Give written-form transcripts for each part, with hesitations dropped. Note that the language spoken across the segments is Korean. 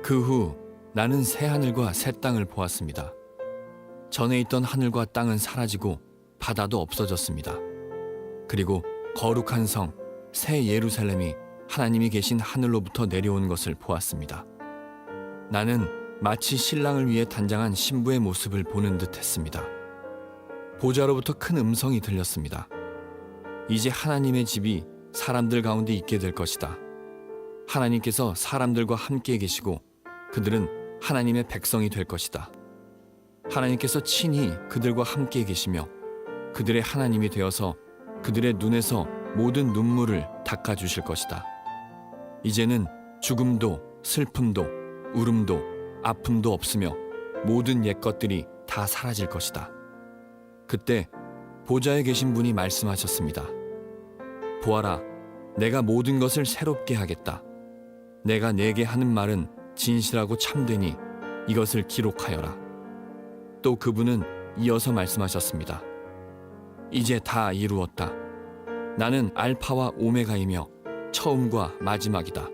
그 후 나는 새 하늘과 새 땅을 보았습니다. 전에 있던 하늘과 땅은 사라지고 바다도 없어졌습니다. 그리고 거룩한 성, 새 예루살렘이 하나님이 계신 하늘로부터 내려온 것을 보았습니다. 나는 마치 신랑을 위해 단장한 신부의 모습을 보는 듯 했습니다. 보좌로부터 큰 음성이 들렸습니다. 이제 하나님의 집이 사람들 가운데 있게 될 것이다. 하나님께서 사람들과 함께 계시고 그들은 하나님의 백성이 될 것이다. 하나님께서 친히 그들과 함께 계시며 그들의 하나님이 되어서 그들의 눈에서 모든 눈물을 닦아주실 것이다. 이제는 죽음도 슬픔도 울음도 아픔도 없으며 모든 옛 것들이 다 사라질 것이다. 그때 보좌에 계신 분이 말씀하셨습니다. 보아라, 내가 모든 것을 새롭게 하겠다. 내가 내게 하는 말은 진실하고 참되니 이것을 기록하여라. 또 그분은 이어서 말씀하셨습니다. 이제 다 이루었다. 나는 알파와 오메가이며 처음과 마지막이다.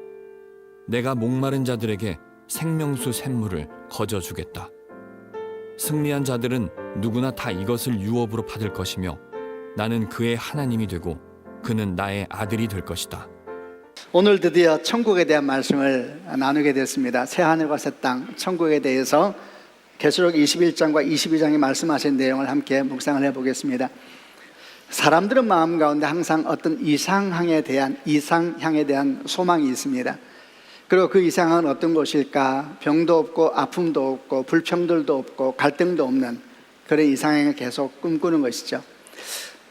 내가 목마른 자들에게 생명수 샘물을 거저 주겠다. 승리한 자들은 누구나 다 이것을 유업으로 받을 것이며 나는 그의 하나님이 되고 그는 나의 아들이 될 것이다. 오늘 드디어 천국에 대한 말씀을 나누게 됐습니다. 새하늘과 새 땅, 천국에 대해서 계시록 21장과 22장에 말씀하신 내용을 함께 묵상을 해보겠습니다. 사람들은 마음 가운데 항상 어떤 이상향에 대한 소망이 있습니다. 그리고 그 이상은 어떤 것일까? 병도 없고 아픔도 없고 불평들도 없고 갈등도 없는 그런 이상향을 계속 꿈꾸는 것이죠.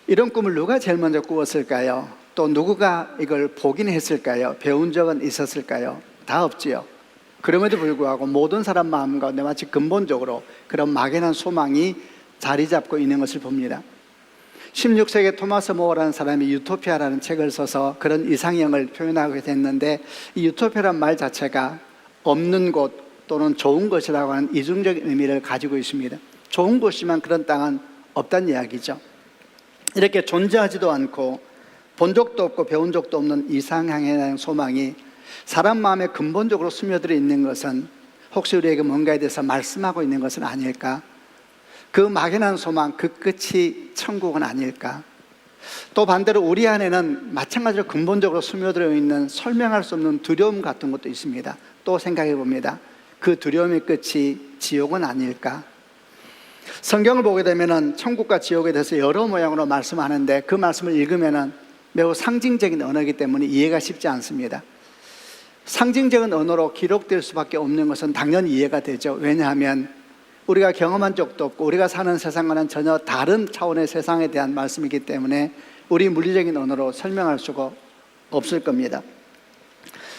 이런 꿈을 누가 제일 먼저 꾸었을까요? 또 누구가 이걸 보긴 했을까요? 배운 적은 있었을까요? 다 없지요. 그럼에도 불구하고 모든 사람 마음 가운데 마치 근본적으로 그런 막연한 소망이 자리 잡고 있는 것을 봅니다. 16세기 토마스 모어라는 사람이 유토피아라는 책을 써서 그런 이상형을 표현하게 됐는데, 이 유토피아라는 말 자체가 없는 곳 또는 좋은 것이라고 하는 이중적인 의미를 가지고 있습니다. 좋은 곳이지만 그런 땅은 없다는 이야기죠. 이렇게 존재하지도 않고 본 적도 없고 배운 적도 없는 이상향에 대한 소망이 사람 마음에 근본적으로 스며들어 있는 것은 혹시 우리에게 뭔가에 대해서 말씀하고 있는 것은 아닐까? 그 막연한 소망, 그 끝이 천국은 아닐까? 또 반대로 우리 안에는 마찬가지로 근본적으로 스며들어 있는 설명할 수 없는 두려움 같은 것도 있습니다. 또 생각해 봅니다. 그 두려움의 끝이 지옥은 아닐까? 성경을 보게 되면 천국과 지옥에 대해서 여러 모양으로 말씀하는데 그 말씀을 읽으면 매우 상징적인 언어이기 때문에 이해가 쉽지 않습니다. 상징적인 언어로 기록될 수밖에 없는 것은 당연히 이해가 되죠. 왜냐하면 우리가 경험한 적도 없고 우리가 사는 세상과는 전혀 다른 차원의 세상에 대한 말씀이기 때문에 우리 물리적인 언어로 설명할 수가 없을 겁니다.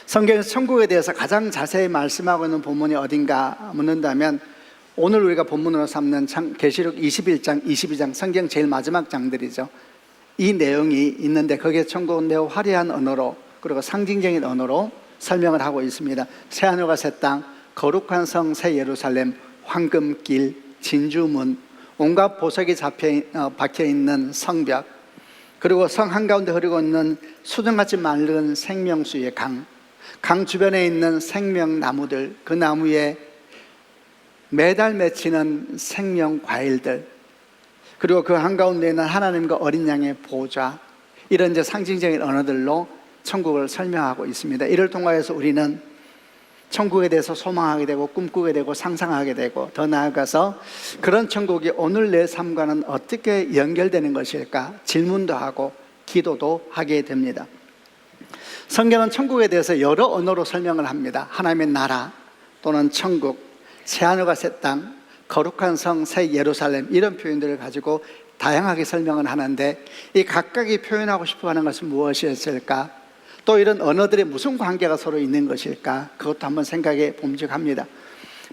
성경에서 천국에 대해서 가장 자세히 말씀하고 있는 본문이 어딘가 묻는다면 오늘 우리가 본문으로 삼는 계시록 21장, 22장, 성경 제일 마지막 장들이죠. 이 내용이 있는데 거기에 천국은 매우 화려한 언어로 그리고 상징적인 언어로 설명을 하고 있습니다. 새하늘과 새 땅, 거룩한 성 새 예루살렘, 황금길, 진주문, 온갖 보석이 박혀있는 성벽, 그리고 성 한가운데 흐르고 있는 수정같이 맑은 생명수의 강 주변에 있는 생명나무들, 그 나무에 매달 맺히는 생명 과일들, 그리고 그 한가운데 있는 하나님과 어린 양의 보좌, 이런 이제 상징적인 언어들로 천국을 설명하고 있습니다. 이를 통하여서 우리는 천국에 대해서 소망하게 되고 꿈꾸게 되고 상상하게 되고 더 나아가서 그런 천국이 오늘 내 삶과는 어떻게 연결되는 것일까 질문도 하고 기도도 하게 됩니다. 성경은 천국에 대해서 여러 언어로 설명을 합니다. 하나님의 나라 또는 천국, 새하늘과 새 땅, 거룩한 성 새 예루살렘, 이런 표현들을 가지고 다양하게 설명을 하는데 이 각각이 표현하고 싶어하는 것은 무엇이었을까? 또 이런 언어들의 무슨 관계가 서로 있는 것일까? 그것도 한번 생각해 봄직합니다.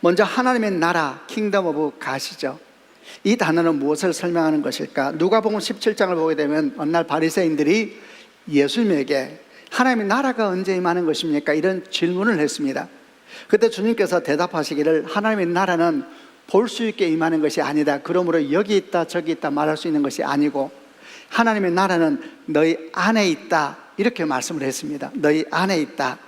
먼저 하나님의 나라, 킹덤 오브 갓이죠. 이 단어는 무엇을 설명하는 것일까? 누가복음 17장을 보게 되면 어느 날 바리새인들이 예수님에게 하나님의 나라가 언제 임하는 것입니까? 이런 질문을 했습니다. 그때 주님께서 대답하시기를 하나님의 나라는 볼 수 있게 임하는 것이 아니다. 그러므로 여기 있다 저기 있다 말할 수 있는 것이 아니고 하나님의 나라는 너희 안에 있다, 이렇게 말씀을 했습니다. 너희 안에 있다.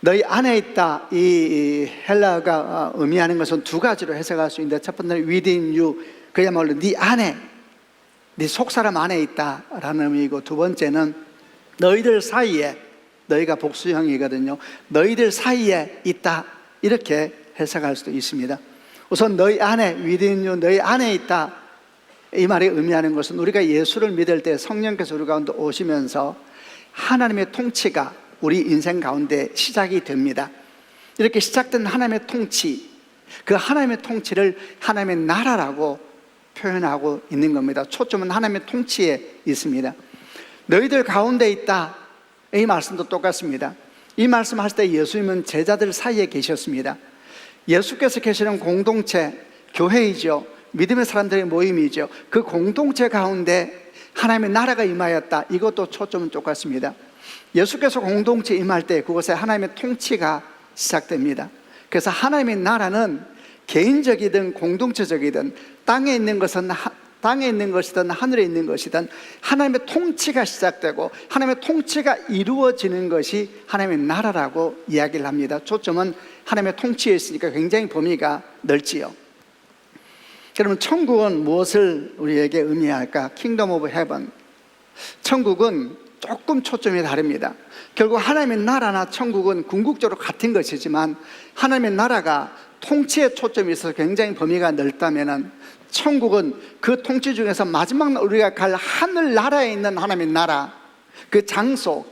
너희 안에 있다. 이 헬라어가 의미하는 것은 두 가지로 해석할 수 있는데, 첫 번째는 within you, 그야말로 네 안에, 네 속사람 안에 있다라는 의미이고, 두 번째는 너희들 사이에, 너희가 복수형이거든요. 너희들 사이에 있다, 이렇게 해석할 수도 있습니다. 우선 너희 안에, within you, 너희 안에 있다, 이 말이 의미하는 것은 우리가 예수를 믿을 때 성령께서 우리 가운데 오시면서 하나님의 통치가 우리 인생 가운데 시작이 됩니다. 이렇게 시작된 하나님의 통치, 그 하나님의 통치를 하나님의 나라라고 표현하고 있는 겁니다. 초점은 하나님의 통치에 있습니다. 너희들 가운데 있다, 이 말씀도 똑같습니다. 이 말씀하실 때 예수님은 제자들 사이에 계셨습니다. 예수께서 계시는 공동체, 교회이죠. 믿음의 사람들의 모임이죠. 그 공동체 가운데 하나님의 나라가 임하였다, 이것도 초점은 똑같습니다. 예수께서 공동체 임할 때 그곳에 하나님의 통치가 시작됩니다. 그래서 하나님의 나라는 개인적이든 공동체적이든 땅에 있는 것이든 하늘에 있는 것이든 하나님의 통치가 시작되고 하나님의 통치가 이루어지는 것이 하나님의 나라라고 이야기를 합니다. 초점은 하나님의 통치에 있으니까 굉장히 범위가 넓지요. 그러면 천국은 무엇을 우리에게 의미할까? 킹덤 오브 헤븐, 천국은 조금 초점이 다릅니다. 결국 하나님의 나라나 천국은 궁극적으로 같은 것이지만 하나님의 나라가 통치에 초점이 있어서 굉장히 범위가 넓다면 천국은 그 통치 중에서 마지막 우리가 갈 하늘나라에 있는 하나님의 나라, 그 장소,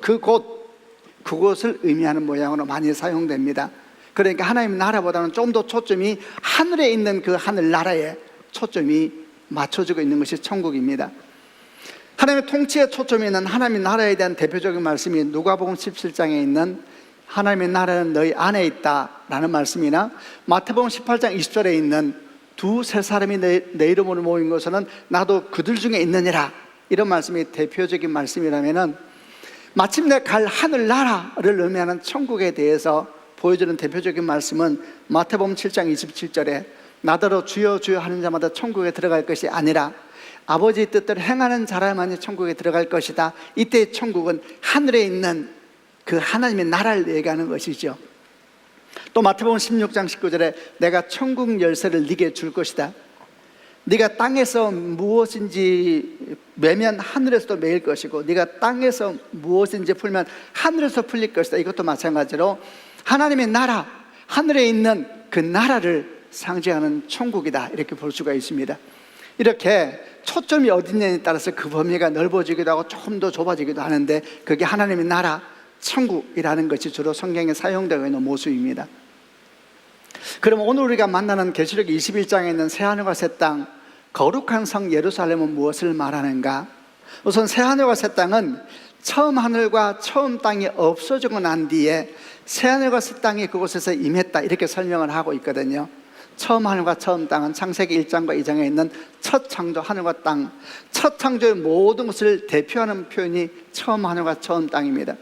그곳을 의미하는 모양으로 많이 사용됩니다. 그러니까 하나님의 나라보다는 좀 더 초점이 하늘에 있는 그 하늘나라에 초점이 맞춰지고 있는 것이 천국입니다. 하나님의 통치에 초점이 있는 하나님의 나라에 대한 대표적인 말씀이 누가복음 17장에 있는 하나님의 나라는 너희 안에 있다라는 말씀이나 마태복음 18장 20절에 있는 두세 사람이 내 이름으로 모인 것은 나도 그들 중에 있느니라, 이런 말씀이 대표적인 말씀이라면 마침내 갈 하늘나라를 의미하는 천국에 대해서 보여주는 대표적인 말씀은 마태복음 7장 27절에 나더러 주여 주여 하는 자마다 천국에 들어갈 것이 아니라 아버지의 뜻대로 행하는 자라만이 천국에 들어갈 것이다. 이때 천국은 하늘에 있는 그 하나님의 나라를 얘기하는 것이죠. 또 마태복음 16장 19절에 내가 천국 열쇠를 네게 줄 것이다. 네가 땅에서 무엇인지 매면 하늘에서도 매일 것이고 네가 땅에서 무엇인지 풀면 하늘에서 풀릴 것이다. 이것도 마찬가지로 하나님의 나라, 하늘에 있는 그 나라를 상징하는 천국이다, 이렇게 볼 수가 있습니다. 이렇게 초점이 어디 있느냐에 따라서 그 범위가 넓어지기도 하고 조금 더 좁아지기도 하는데, 그게 하나님의 나라, 천국이라는 것이 주로 성경에 사용되고 있는 모습입니다. 그럼 오늘 우리가 만나는 계시록 21장에 있는 새하늘과 새 땅, 거룩한 성 예루살렘은 무엇을 말하는가? 우선 새하늘과 새 땅은 처음 하늘과 처음 땅이 없어지고 난 뒤에 새하늘과 새 땅이 그곳에서 임했다, 이렇게 설명을 하고 있거든요. 처음 하늘과 처음 땅은 창세기 1장과 2장에 있는 첫 창조 하늘과 땅, 첫 창조의 모든 것을 대표하는 표현이 처음 하늘과 처음 땅입니다.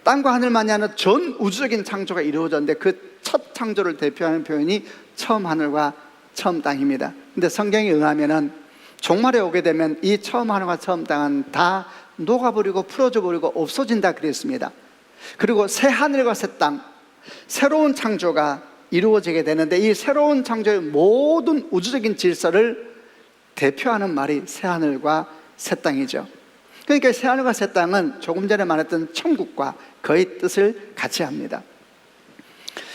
땅과 하늘만이 아니라 전 우주적인 창조가 이루어졌는데 그 첫 창조를 대표하는 표현이 처음 하늘과 처음 땅입니다. 근데 성경에 의하면은 종말에 오게 되면 이 처음 하늘과 처음 땅은 다 녹아버리고 풀어져 버리고 없어진다 그랬습니다. 그리고 새 하늘과 새 땅, 새로운 창조가 이루어지게 되는데 이 새로운 창조의 모든 우주적인 질서를 대표하는 말이 새 하늘과 새 땅이죠. 그러니까 새 하늘과 새 땅은 조금 전에 말했던 천국과 거의 뜻을 같이 합니다.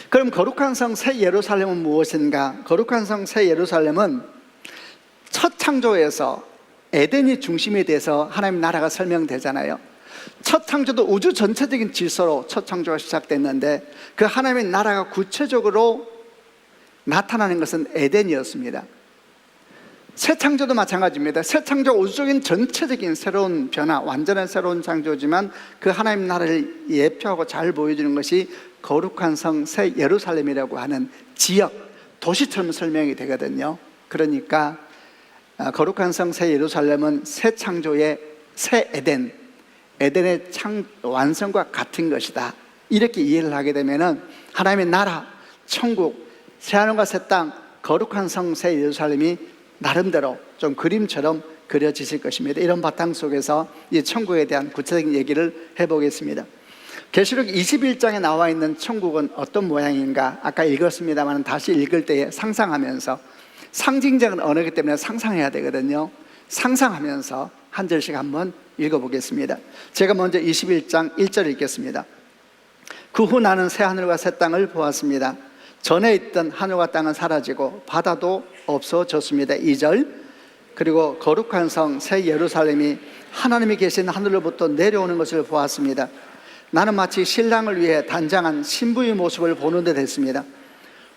그럼 거룩한 성 새 예루살렘은 무엇인가? 거룩한 성 새 예루살렘은 첫 창조에서 에덴이 중심이 돼서 하나님 나라가 설명되잖아요. 첫 창조도 우주 전체적인 질서로 첫 창조가 시작됐는데 그 하나님의 나라가 구체적으로 나타나는 것은 에덴이었습니다. 새 창조도 마찬가지입니다. 새 창조가 우주적인 전체적인 새로운 변화, 완전한 새로운 창조지만 그 하나님 나라를 예표하고 잘 보여주는 것이 거룩한 성 새 예루살렘이라고 하는 지역, 도시처럼 설명이 되거든요. 그러니까 거룩한 성 새 예루살렘은 새 창조의 새 에덴, 에덴의 완성과 같은 것이다, 이렇게 이해를 하게 되면 하나님의 나라, 천국, 새하늘과 새 땅, 거룩한 성 새 예루살렘이 나름대로 좀 그림처럼 그려지실 것입니다. 이런 바탕 속에서 이 천국에 대한 구체적인 얘기를 해보겠습니다. 계시록 21장에 나와 있는 천국은 어떤 모양인가? 아까 읽었습니다만 다시 읽을 때에 상상하면서, 상징적인 언어이기 때문에 상상해야 되거든요. 상상하면서 한 절씩 한번 읽어보겠습니다. 제가 먼저 21장 1절 읽겠습니다. 그 후 나는 새 하늘과 새 땅을 보았습니다. 전에 있던 하늘과 땅은 사라지고 바다도 없어졌습니다. 2절. 그리고 거룩한 성 새 예루살렘이 하나님이 계신 하늘로부터 내려오는 것을 보았습니다. 나는 마치 신랑을 위해 단장한 신부의 모습을 보는 듯 했습니다.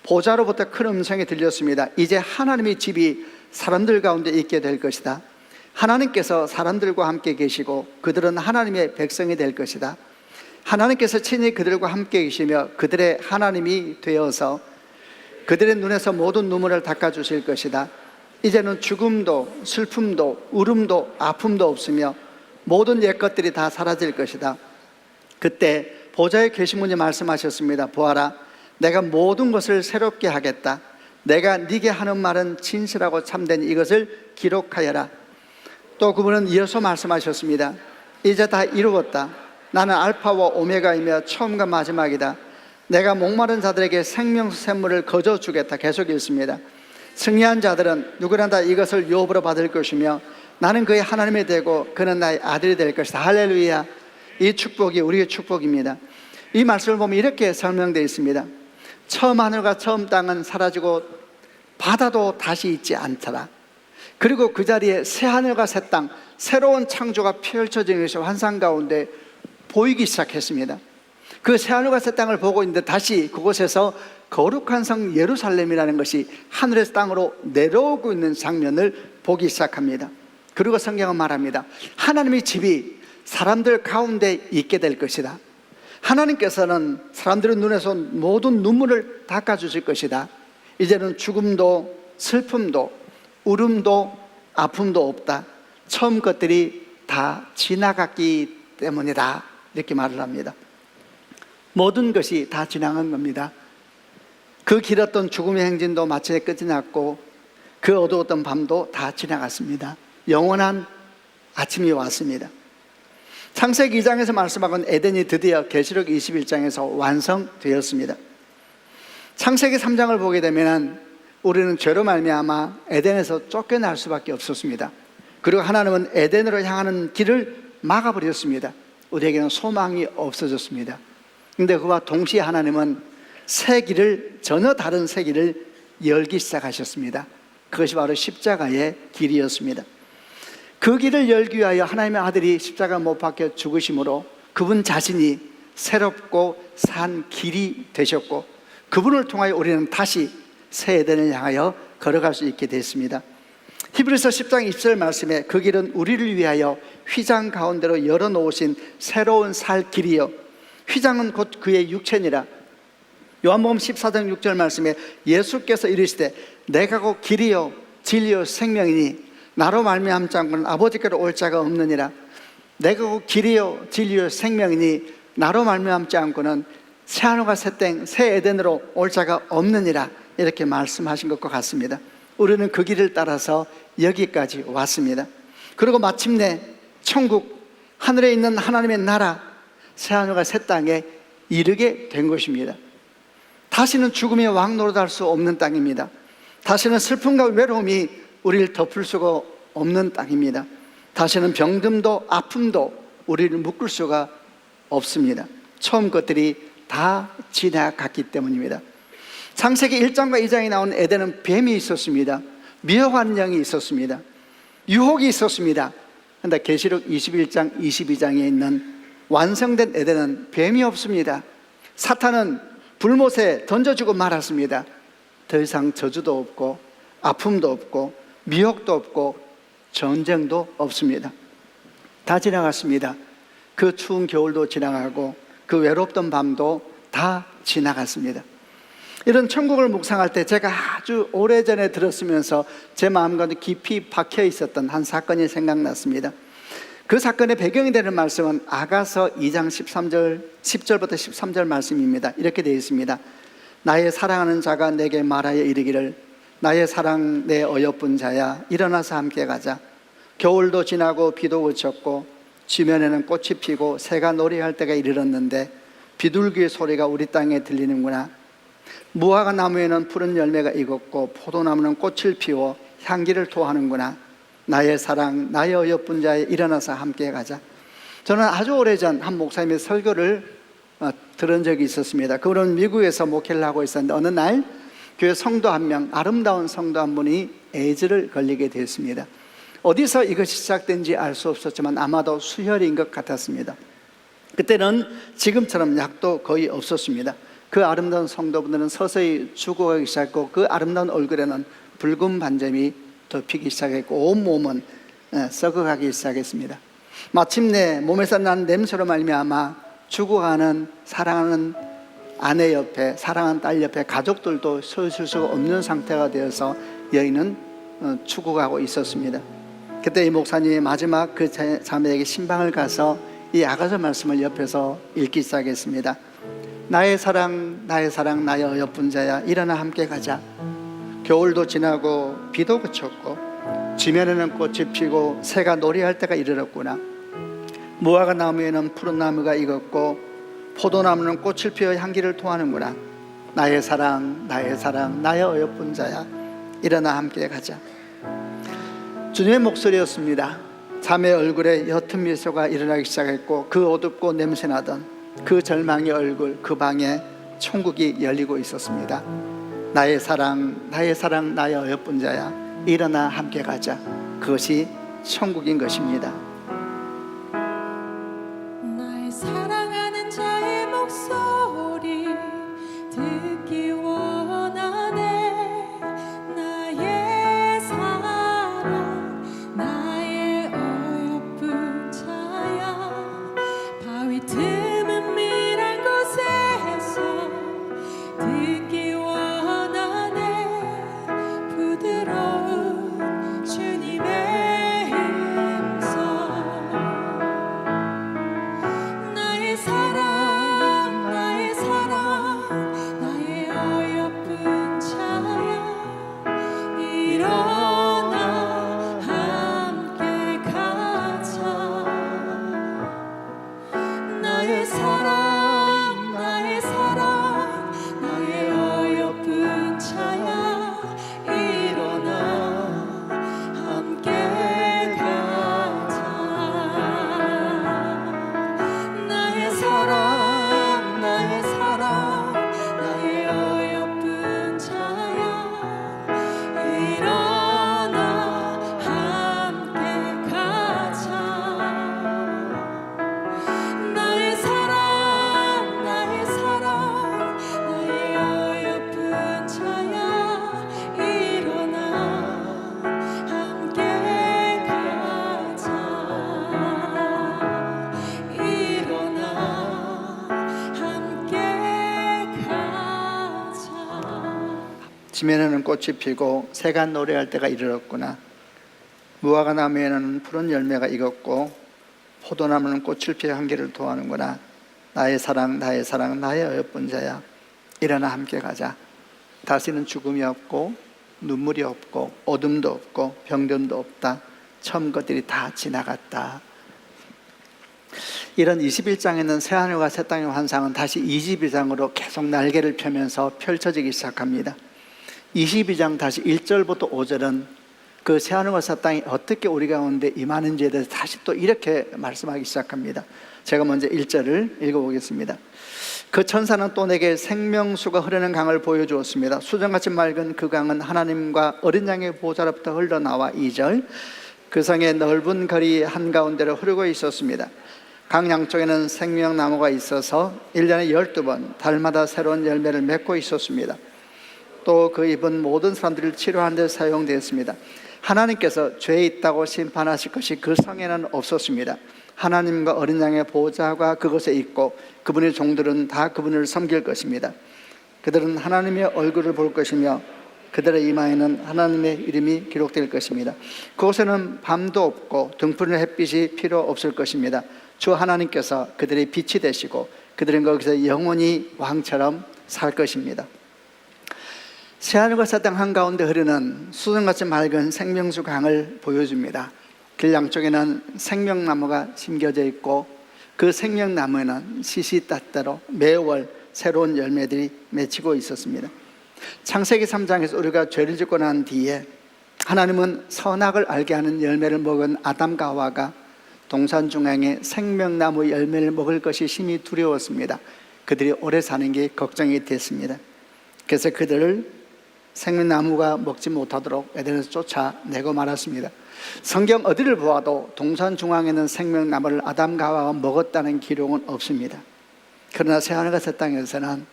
보좌로부터 큰 음성이 들렸습니다. 이제 하나님의 집이 사람들 가운데 있게 될 것이다. 하나님께서 사람들과 함께 계시고 그들은 하나님의 백성이 될 것이다. 하나님께서 친히 그들과 함께 계시며 그들의 하나님이 되어서 그들의 눈에서 모든 눈물을 닦아주실 것이다. 이제는 죽음도 슬픔도 울음도 아픔도 없으며 모든 옛것들이 다 사라질 것이다. 그때 보좌에 계신 분이 말씀하셨습니다. 보아라, 내가 모든 것을 새롭게 하겠다. 내가 네게 하는 말은 진실하고 참된 이것을 기록하여라. 또 그분은 이어서 말씀하셨습니다. 이제 다 이루었다. 나는 알파와 오메가이며 처음과 마지막이다. 내가 목마른 자들에게 생명수 샘물을 거저 주겠다. 계속 읽습니다. 승리한 자들은 누구나 다 이것을 유업으로 받을 것이며 나는 그의 하나님이 되고 그는 나의 아들이 될 것이다. 할렐루야. 이 축복이 우리의 축복입니다. 이 말씀을 보면 이렇게 설명되어 있습니다. 처음 하늘과 처음 땅은 사라지고 바다도 다시 있지 않더라. 그리고 그 자리에 새 하늘과 새 땅, 새로운 창조가 펼쳐지는 것이 환상 가운데 보이기 시작했습니다. 그 새 하늘과 새 땅을 보고 있는데 다시 그곳에서 거룩한 성 예루살렘이라는 것이 하늘에서 땅으로 내려오고 있는 장면을 보기 시작합니다. 그리고 성경은 말합니다. 하나님의 집이 사람들 가운데 있게 될 것이다. 하나님께서는 사람들의 눈에서 모든 눈물을 닦아주실 것이다. 이제는 죽음도 슬픔도 울음도 아픔도 없다. 처음 것들이 다 지나갔기 때문이다. 이렇게 말을 합니다. 모든 것이 다 지나간 겁니다. 그 길었던 죽음의 행진도 마침내 끝이 났고 그 어두웠던 밤도 다 지나갔습니다. 영원한 아침이 왔습니다. 창세기 2장에서 말씀하건 에덴이 드디어 계시록 21장에서 완성되었습니다. 창세기 3장을 보게 되면 우리는 죄로 말미암아 에덴에서 쫓겨날 수밖에 없었습니다. 그리고 하나님은 에덴으로 향하는 길을 막아버렸습니다. 우리에게는 소망이 없어졌습니다. 그런데 그와 동시에 하나님은 새 길을, 전혀 다른 새 길을 열기 시작하셨습니다. 그것이 바로 십자가의 길이었습니다. 그 길을 열기 위하여 하나님의 아들이 십자가 못 박혀 죽으심으로 그분 자신이 새롭고 산 길이 되셨고 그분을 통하여 우리는 다시 새 에덴을 향하여 걸어갈 수 있게 됐습니다. 히브리서 10장 20절 말씀에 그 길은 우리를 위하여 휘장 가운데로 열어놓으신 새로운 살 길이요 휘장은 곧 그의 육체니라. 요한복음 14장 6절 말씀에 예수께서 이르시되 내가 곧 길이요 진리요 생명이니 나로 말미암지 않고는 아버지께로 올 자가 없느니라. 내가 곧 길이요 진리요 생명이니 나로 말미암지 않고는 새 하늘과 새 땅 새 에덴으로 올 자가 없느니라. 이렇게 말씀하신 것과 같습니다. 우리는 그 길을 따라서 여기까지 왔습니다. 그리고 마침내 천국, 하늘에 있는 하나님의 나라 새 하늘과 새 땅에 이르게 된 것입니다. 다시는 죽음의 왕 노릇할 수 없는 땅입니다. 다시는 슬픔과 외로움이 우리를 덮을 수가 없는 땅입니다. 다시는 병듦도 아픔도 우리를 묶을 수가 없습니다. 처음 것들이 다 지나갔기 때문입니다. 창세기 1장과 2장에 나온 에덴은 뱀이 있었습니다. 미혹한 영이 있었습니다. 유혹이 있었습니다. 그런데 계시록 21장, 22장에 있는 완성된 에덴은 뱀이 없습니다. 사탄은 불못에 던져주고 말았습니다. 더 이상 저주도 없고 아픔도 없고 미혹도 없고 전쟁도 없습니다. 다 지나갔습니다. 그 추운 겨울도 지나가고 그 외롭던 밤도 다 지나갔습니다. 이런 천국을 묵상할 때 제가 아주 오래전에 들었으면서 제 마음과도 깊이 박혀 있었던 한 사건이 생각났습니다. 그 사건의 배경이 되는 말씀은 아가서 2장 10절부터 13절 말씀입니다. 이렇게 되어 있습니다. 나의 사랑하는 자가 내게 말하여 이르기를 나의 사랑 내 어여쁜 자야 일어나서 함께 가자. 겨울도 지나고 비도 그쳤고 지면에는 꽃이 피고 새가 노래할 때가 이르렀는데 비둘기의 소리가 우리 땅에 들리는구나. 무화과 나무에는 푸른 열매가 익었고 포도나무는 꽃을 피워 향기를 토하는구나. 나의 사랑, 나의 어여쁜 자여, 일어나서 함께 가자. 저는 아주 오래전 한 목사님의 설교를 들은 적이 있었습니다. 그분은 미국에서 목회를 하고 있었는데 어느 날 교회 성도 한 명, 아름다운 성도 한 분이 에이즈를 걸리게 되었습니다. 어디서 이것이 시작된지 알 수 없었지만 아마도 수혈인 것 같았습니다. 그때는 지금처럼 약도 거의 없었습니다. 그 아름다운 성도분들은 서서히 죽어가기 시작했고 그 아름다운 얼굴에는 붉은 반점이 덮이기 시작했고 온몸은 썩어가기 시작했습니다. 마침내 몸에서 난 냄새로 말미암아 죽어가는 사랑하는 아내 옆에, 사랑하는 딸 옆에 가족들도 서 있을 수가 없는 상태가 되어서 여인은 죽어가고 있었습니다. 그때 이 목사님이 마지막 그 자매에게 신방을 가서 이 아가서 말씀을 옆에서 읽기 시작했습니다. 나의 사랑, 나의 사랑, 나의 어여쁜 자야, 일어나 함께 가자. 겨울도 지나고 비도 그쳤고 지면에는 꽃이 피고 새가 노래할 때가 이르렀구나. 무화과 나무에는 푸른 나무가 익었고 포도나무는 꽃을 피워 향기를 토하는구나. 나의 사랑, 나의 사랑, 나의 어여쁜 자야, 일어나 함께 가자. 주님의 목소리였습니다. 자매의 얼굴에 옅은 미소가 일어나기 시작했고 그 어둡고 냄새나던 그 절망의 얼굴, 그 방에 천국이 열리고 있었습니다. 나의 사랑, 나의 사랑, 나의 어여쁜 자야, 일어나 함께 가자. 그것이 천국인 것입니다. 나의 사랑하는 자의 목소리 듣기 원하네. 나의 사랑, 나의 어여쁜 자야, 바위 틈은 미란 곳에서 듣기 원하네. 부드러운 주님의 음성. 나의 사랑, 나의 사랑, 나의 어여쁜 자야, 일어나 함께 가자. 나의 사랑, 나의 사랑, 나의 어여쁜 자야, 일어나 함께 가자. 나의 사랑, 나의 사랑, 나의 어여쁜 자야, 일어나 함께 가자. 나의 사랑, 나의 사랑, 나의 어여쁜 자야, 일어나 함께 가자. 일어나 함께 가자. 지면에는 꽃이 피고 새가 노래할 때가 이르렀구나. 무화과 나무에는 푸른 열매가 익었고 포도나무는 꽃을 피워 향기를 토하는구나. 나의 사랑, 나의 사랑, 나의 어여쁜 자야, 일어나 함께 가자. 다시는 죽음이 없고 눈물이 없고 어둠도 없고 병든도 없다. 처음 것들이 다 지나갔다. 이런 21장에는 새하늘과 새 땅의 환상은 다시 22장으로 계속 날개를 펴면서 펼쳐지기 시작합니다. 22장 다시 1절부터 5절은 그 새하늘과 새 땅이 어떻게 우리 가운데 임하는지에 대해서 다시 또 이렇게 말씀하기 시작합니다. 제가 먼저 1절을 읽어보겠습니다. 그 천사는 또 내게 생명수가 흐르는 강을 보여주었습니다. 수정같이 맑은 그 강은 하나님과 어린 양의 보좌로부터 흘러나와 2절 그 성의 넓은 거리 한가운데로 흐르고 있었습니다. 강 양쪽에는 생명나무가 있어서 1년에 12번 달마다 새로운 열매를 맺고 있었습니다. 또 그 잎은 모든 사람들을 치료하는 데 사용되었습니다. 하나님께서 죄 있다고 심판하실 것이 그 성에는 없었습니다. 하나님과 어린 양의 보좌가 그곳에 있고 그분의 종들은 다 그분을 섬길 것입니다. 그들은 하나님의 얼굴을 볼 것이며 그들의 이마에는 하나님의 이름이 기록될 것입니다. 그곳에는 밤도 없고 등푸른 햇빛이 필요 없을 것입니다. 주 하나님께서 그들의 빛이 되시고 그들은 거기서 영원히 왕처럼 살 것입니다. 새하늘과 새 땅 한가운데 흐르는 수정같이 맑은 생명수 강을 보여줍니다. 길 양쪽에는 생명나무가 심겨져 있고 그 생명나무에는 시시때때로 매월 새로운 열매들이 맺히고 있었습니다. 창세기 3장에서 우리가 죄를 짓고 난 뒤에 하나님은 선악을 알게 하는 열매를 먹은 아담과 하와가 동산 중앙에 생명나무 열매를 먹을 것이 심히 두려웠습니다. 그들이 오래 사는 게 걱정이 됐습니다. 그래서 그들을 생명나무가 먹지 못하도록 에덴에서 쫓아내고 말았습니다. 성경 어디를 보아도 동산 중앙에는 생명나무를 아담과 하와가 먹었다는 기록은 없습니다. 그러나 새하늘과 새 땅에서는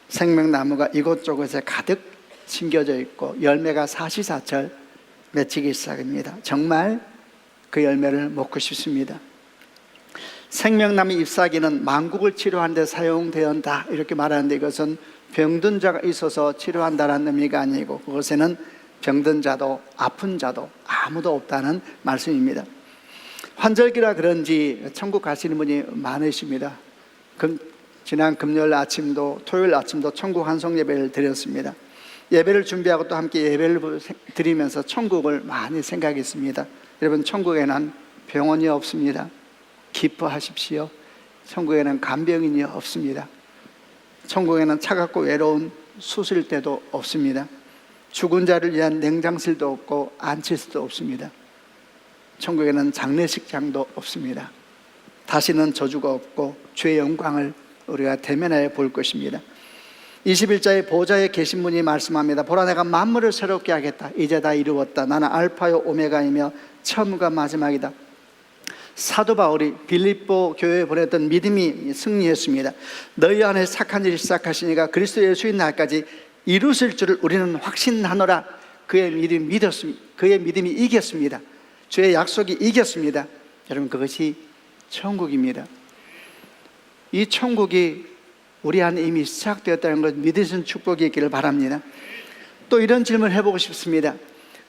생명나무가 이곳저곳에 가득 심겨져 있고 열매가 사시사철 맺히기 시작합니다. 정말 그 열매를 먹고 싶습니다. 생명나무 잎사귀는 만국을 치료하는 데 사용되었다 이렇게 말하는데, 이것은 병든 자가 있어서 치료한다는 의미가 아니고 그것에는 병든 자도 아픈 자도 아무도 없다는 말씀입니다. 환절기라 그런지 천국 가시는 분이 많으십니다. 지난 금요일 아침도 토요일 아침도 천국 환송 예배를 드렸습니다. 예배를 준비하고 또 함께 예배를 드리면서 천국을 많이 생각했습니다. 여러분, 천국에는 병원이 없습니다. 기뻐하십시오. 천국에는 간병인이 없습니다. 천국에는 차갑고 외로운 수술대도 없습니다. 죽은 자를 위한 냉장실도 없고 안치실도 없습니다. 천국에는 장례식장도 없습니다. 다시는 저주가 없고 주의 영광을 우리가 대면하여 볼 것입니다. 21자의 보좌에 계신 분이 말씀합니다. 보라, 내가 만물을 새롭게 하겠다. 이제 다 이루었다. 나는 알파요 오메가이며 처음과 마지막이다. 사도 바울이 빌립보 교회에 보냈던 믿음이 승리했습니다. 너희 안에 착한 일을 시작하시니까 그리스도 예수의 날까지 이루실 줄을 우리는 확신하노라. 그의 믿음이 이겼습니다. 주의 약속이 이겼습니다. 여러분, 그것이 천국입니다. 이 천국이 우리 안에 이미 시작되었다는 것 믿으시는 축복이 있기를 바랍니다. 또 이런 질문을 해보고 싶습니다.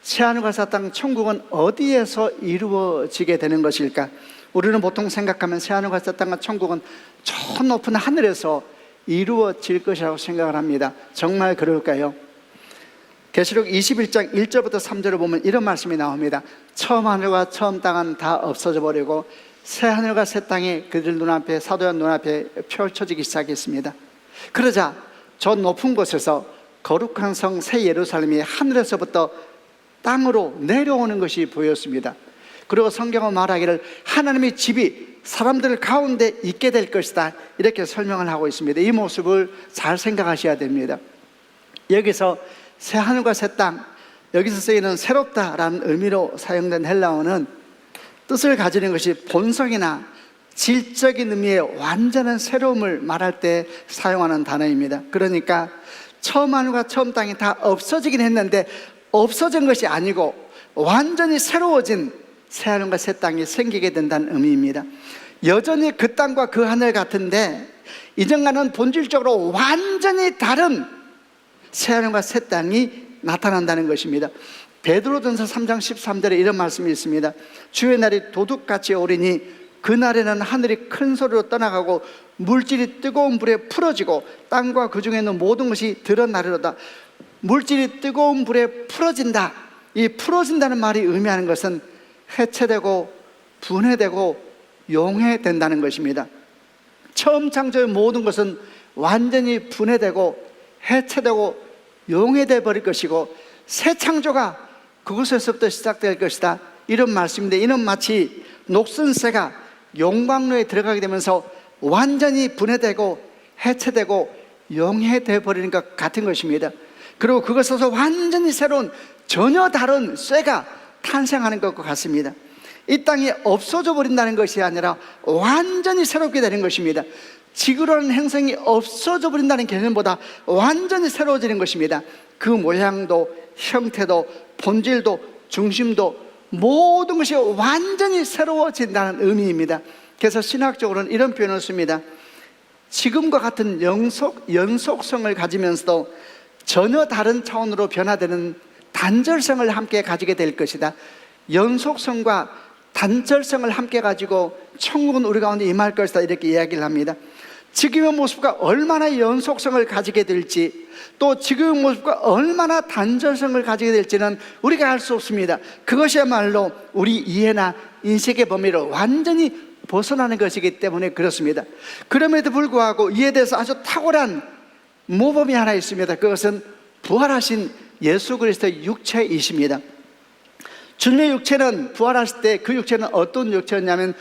새하늘과 새 땅, 천국은 어디에서 이루어지게 되는 것일까? 우리는 보통 생각하면 새하늘과 새 땅과 천국은 저 높은 하늘에서 이루어질 것이라고 생각을 합니다. 정말 그럴까요? 계시록 21장 1절부터 3절을 보면 이런 말씀이 나옵니다. 처음 하늘과 처음 땅은 다 없어져 버리고 새 하늘과 새 땅이 그들 눈앞에, 사도연 눈앞에 펼쳐지기 시작했습니다. 그러자 저 높은 곳에서 거룩한 성 새 예루살렘이 하늘에서부터 땅으로 내려오는 것이 보였습니다. 그리고 성경은 말하기를 하나님의 집이 사람들 가운데 있게 될 것이다 이렇게 설명을 하고 있습니다. 이 모습을 잘 생각하셔야 됩니다. 여기서 새 하늘과 새 땅, 여기서 쓰이는 새롭다라는 의미로 사용된 헬라어는 뜻을 가지는 것이 본성이나 질적인 의미의 완전한 새로움을 말할 때 사용하는 단어입니다. 그러니까 처음 하늘과 처음 땅이 다 없어지긴 했는데 없어진 것이 아니고 완전히 새로워진 새 하늘과 새 땅이 생기게 된다는 의미입니다. 여전히 그 땅과 그 하늘 같은데 이전과는 본질적으로 완전히 다른 새 하늘과 새 땅이 나타난다는 것입니다. 베드로전서 3장 13절에 이런 말씀이 있습니다. 주의 날이 도둑같이 오리니 그날에는 하늘이 큰 소리로 떠나가고 물질이 뜨거운 불에 풀어지고 땅과 그 중에 있는 모든 것이 드러나리로다. 물질이 뜨거운 불에 풀어진다. 이 풀어진다는 말이 의미하는 것은 해체되고 분해되고 용해된다는 것입니다. 처음 창조의 모든 것은 완전히 분해되고 해체되고 용해돼 버릴 것이고 새 창조가 그곳에서부터 시작될 것이다 이런 말씀인데, 이는 마치 녹슨 새가 용광로에 들어가게 되면서 완전히 분해되고 해체되고 용해돼 버리는 것 같은 것입니다. 그리고 그것에서 완전히 새로운 전혀 다른 쇠가 탄생하는 것과 같습니다. 이 땅이 없어져 버린다는 것이 아니라 완전히 새롭게 되는 것입니다. 지구라는 행성이 없어져 버린다는 개념보다 완전히 새로워지는 것입니다. 그 모양도 형태도 본질도 중심도 모든 것이 완전히 새로워진다는 의미입니다. 그래서 신학적으로는 이런 표현을 씁니다. 지금과 같은 연속성을 가지면서도 전혀 다른 차원으로 변화되는 단절성을 함께 가지게 될 것이다. 연속성과 단절성을 함께 가지고 천국은 우리 가운데 임할 것이다 이렇게 이야기를 합니다. 지금의 모습과 얼마나 연속성을 가지게 될지, 또 지금의 모습과 얼마나 단절성을 가지게 될지는 우리가 알 수 없습니다. 그것이야말로 우리 이해나 인식의 범위를 완전히 벗어나는 것이기 때문에 그렇습니다. 그럼에도 불구하고 이에 대해서 아주 탁월한 모범이 하나 있습니다. 그것은 부활하신 예수 그리스도의 육체이십니다. 주님의 육체는 부활하실 때 그 육체는 어떤 육체였냐면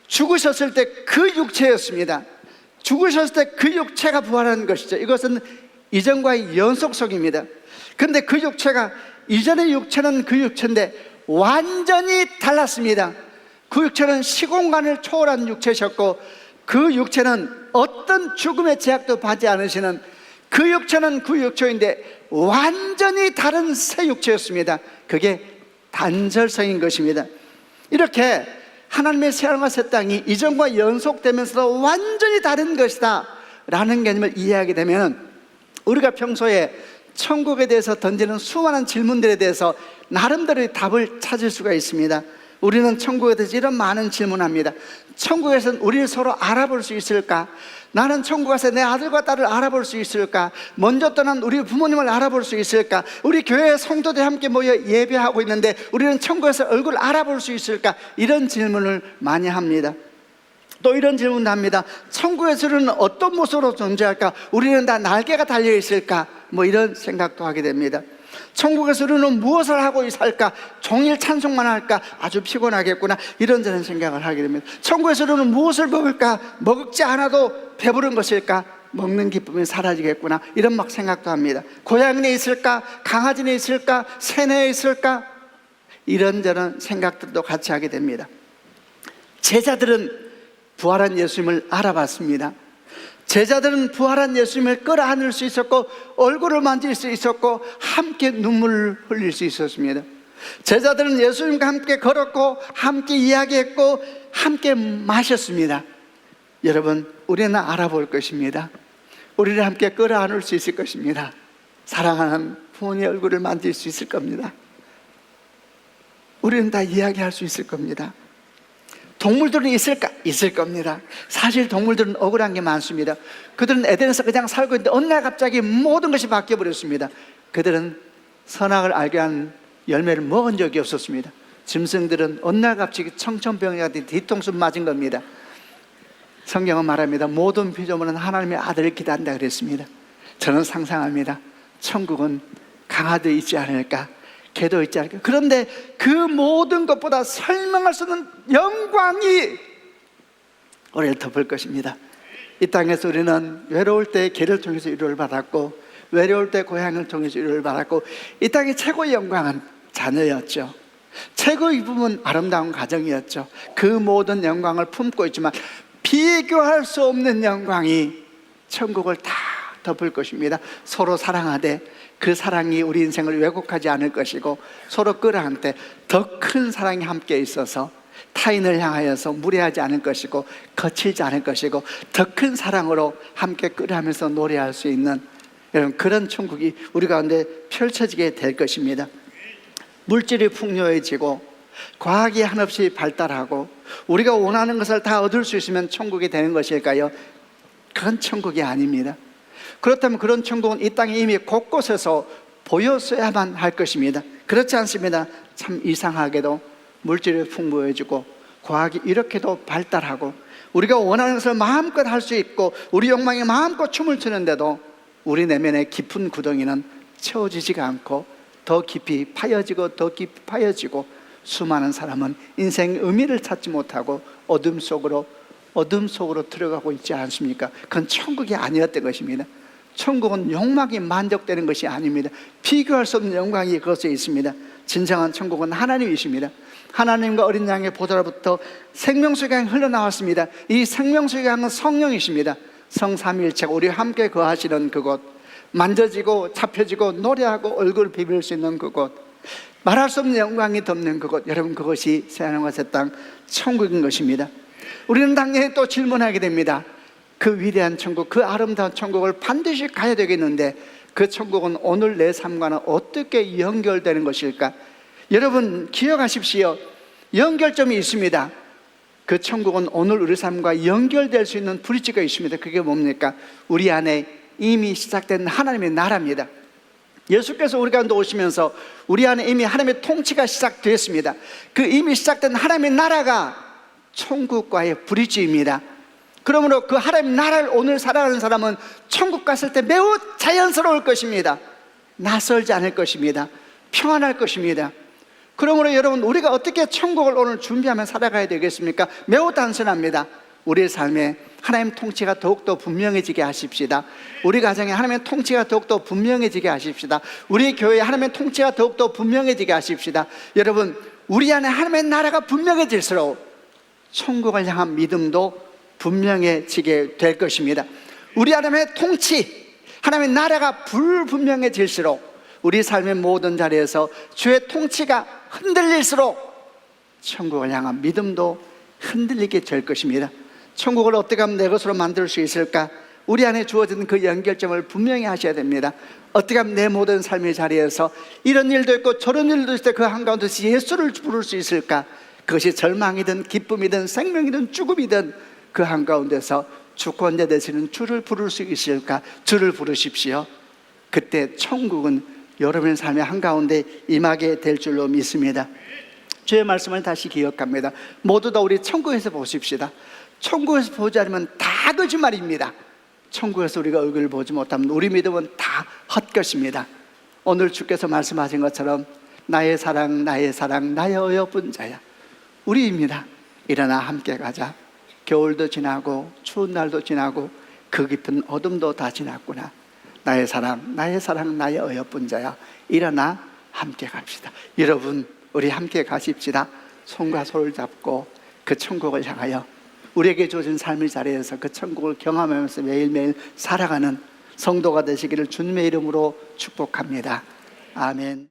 죽으셨을 때 그 육체였습니다. 죽으셨을 때 그 육체가 부활하는 것이죠. 이것은 이전과의 연속성입니다. 그런데 그 육체가 이전의 육체는 그 육체인데 완전히 달랐습니다. 그 육체는 시공간을 초월한 육체셨고 그 육체는 어떤 죽음의 제약도 받지 않으시는 그 육체는 그 육체인데 완전히 다른 새 육체였습니다. 그게 단절성인 것입니다. 이렇게 하나님의 새하늘과 새 땅이 이전과 연속되면서도 완전히 다른 것이다 라는 개념을 이해하게 되면 우리가 평소에 천국에 대해서 던지는 수많은 질문들에 대해서 나름대로의 답을 찾을 수가 있습니다. 우리는 천국에 대해서 이런 많은 질문합니다. 천국에서는 우리를 서로 알아볼 수 있을까? 나는 천국에서 내 아들과 딸을 알아볼 수 있을까? 먼저 떠난 우리 부모님을 알아볼 수 있을까? 우리 교회 성도들이 함께 모여 예배하고 있는데 우리는 천국에서 얼굴 알아볼 수 있을까? 이런 질문을 많이 합니다. 또 이런 질문도 합니다. 천국에서는 어떤 모습으로 존재할까? 우리는 다 날개가 달려 있을까? 뭐 이런 생각도 하게 됩니다. 천국에서 우리는 무엇을 하고 살까? 종일 찬송만 할까? 아주 피곤하겠구나. 이런저런 생각을 하게 됩니다. 천국에서 우리는 무엇을 먹을까? 먹지 않아도 배부른 것일까? 먹는 기쁨이 사라지겠구나. 이런 막 생각도 합니다. 고양이에 있을까? 강아지에 있을까? 새내에 있을까? 이런저런 생각들도 같이 하게 됩니다. 제자들은 부활한 예수님을 알아봤습니다. 제자들은 부활한 예수님을 끌어안을 수 있었고 얼굴을 만질 수 있었고 함께 눈물을 흘릴 수 있었습니다. 제자들은 예수님과 함께 걸었고 함께 이야기했고 함께 마셨습니다. 여러분, 우리는 알아볼 것입니다. 우리를 함께 끌어안을 수 있을 것입니다. 사랑하는 부모님의 얼굴을 만질 수 있을 겁니다. 우리는 다 이야기할 수 있을 겁니다. 동물들은 있을까? 있을 겁니다. 사실 동물들은 억울한 게 많습니다. 그들은 에덴에서 그냥 살고 있는데 어느 날 갑자기 모든 것이 바뀌어버렸습니다. 그들은 선악을 알게 한 열매를 먹은 적이 없었습니다. 짐승들은 어느 날 갑자기 청천벽력이 같은 뒤통수 맞은 겁니다. 성경은 말합니다. 모든 피조물은 하나님의 아들을 기다린다 그랬습니다. 저는 상상합니다. 천국은 강아도 있지 않을까? 개도 있지 않을까? 그런데 그 모든 것보다 설명할 수 없는 영광이 우리를 덮을 것입니다. 이 땅에서 우리는 외로울 때 개를 통해서 위로를 받았고 외로울 때 고향을 통해서 위로를 받았고 이 땅의 최고의 영광은 자녀였죠. 최고의 부분 아름다운 가정이었죠. 그 모든 영광을 품고 있지만 비교할 수 없는 영광이 천국을 다 덮을 것입니다. 서로 사랑하되 그 사랑이 우리 인생을 왜곡하지 않을 것이고 서로 끌어안을 때 더 큰 사랑이 함께 있어서 타인을 향하여서 무례하지 않을 것이고 거칠지 않을 것이고 더 큰 사랑으로 함께 끌어안으면서 노래할 수 있는 여러분 그런 천국이 우리 가운데 펼쳐지게 될 것입니다. 물질이 풍요해지고 과학이 한없이 발달하고 우리가 원하는 것을 다 얻을 수 있으면 천국이 되는 것일까요? 그건 천국이 아닙니다. 그렇다면 그런 천국은 이 땅에 이미 곳곳에서 보였어야만 할 것입니다. 그렇지 않습니다. 참 이상하게도 물질이 풍부해지고 과학이 이렇게도 발달하고 우리가 원하는 것을 마음껏 할 수 있고 우리 욕망에 마음껏 춤을 추는데도 우리 내면의 깊은 구덩이는 채워지지가 않고 더 깊이 파여지고 더 깊이 파여지고 수많은 사람은 인생의 의미를 찾지 못하고 어둠 속으로 들어가고 있지 않습니까? 그건 천국이 아니었던 것입니다. 천국은 욕망이 만족되는 것이 아닙니다. 비교할 수 없는 영광이 그것에 있습니다. 진정한 천국은 하나님이십니다. 하나님과 어린 양의 보좌로부터 생명수의 강이 흘러나왔습니다. 이 생명수의 강은 성령이십니다. 성삼위일체가 우리와 함께 거하시는 그곳, 만져지고 잡혀지고 노래하고 얼굴 비빌 수 있는 그곳, 말할 수 없는 영광이 덮는 그곳, 여러분 그것이 새하늘과 새 땅 천국인 것입니다. 우리는 당연히 또 질문하게 됩니다. 그 위대한 천국, 그 아름다운 천국을 반드시 가야 되겠는데 그 천국은 오늘 내 삶과는 어떻게 연결되는 것일까? 여러분 기억하십시오. 연결점이 있습니다. 그 천국은 오늘 우리 삶과 연결될 수 있는 브릿지가 있습니다. 그게 뭡니까? 우리 안에 이미 시작된 하나님의 나라입니다. 예수께서 우리 가운데 오시면서 우리 안에 이미 하나님의 통치가 시작되었습니다. 그 이미 시작된 하나님의 나라가 천국과의 브릿지입니다. 그러므로 그 하나님 나라를 오늘 살아가는 사람은 천국 갔을 때 매우 자연스러울 것입니다. 낯설지 않을 것입니다. 평안할 것입니다. 그러므로 여러분, 우리가 어떻게 천국을 오늘 준비하며 살아가야 되겠습니까? 매우 단순합니다. 우리의 삶에 하나님 통치가 더욱더 분명해지게 하십시다. 우리 가정에 하나님의 통치가 더욱더 분명해지게 하십시다. 우리 교회에 하나님의 통치가 더욱더 분명해지게 하십시다. 여러분, 우리 안에 하나님의 나라가 분명해질수록 천국을 향한 믿음도 분명해지게 될 것입니다. 우리 하나님의 통치, 하나님의 나라가 불분명해질수록 우리 삶의 모든 자리에서 주의 통치가 흔들릴수록 천국을 향한 믿음도 흔들리게 될 것입니다. 천국을 어떻게 하면 내 것으로 만들 수 있을까? 우리 안에 주어진 그 연결점을 분명히 하셔야 됩니다. 어떻게 하면 내 모든 삶의 자리에서 이런 일도 있고 저런 일도 있을 때 그 한가운데서 예수를 부를 수 있을까? 그것이 절망이든 기쁨이든 생명이든 죽음이든 그 한가운데서 주권자 되시는 주를 부를 수 있을까? 주를 부르십시오. 그때 천국은 여러분의 삶의 한가운데 임하게 될 줄로 믿습니다. 주의 말씀을 다시 기억합니다. 모두 다 우리 천국에서 보십시다. 천국에서 보지 않으면 다 거짓말입니다. 천국에서 우리가 얼굴을 보지 못하면 우리 믿음은 다 헛것입니다. 오늘 주께서 말씀하신 것처럼 나의 사랑, 나의 사랑, 나의 어여쁜 자야, 우리입니다. 일어나 함께 가자. 겨울도 지나고 추운 날도 지나고 그 깊은 어둠도 다 지났구나. 나의 사랑, 나의 사랑, 나의 어여쁜 자야, 일어나 함께 갑시다. 여러분, 우리 함께 가십시다. 손과 손을 잡고 그 천국을 향하여 우리에게 주어진 삶의 자리에서 그 천국을 경험하면서 매일매일 살아가는 성도가 되시기를 주님의 이름으로 축복합니다. 아멘.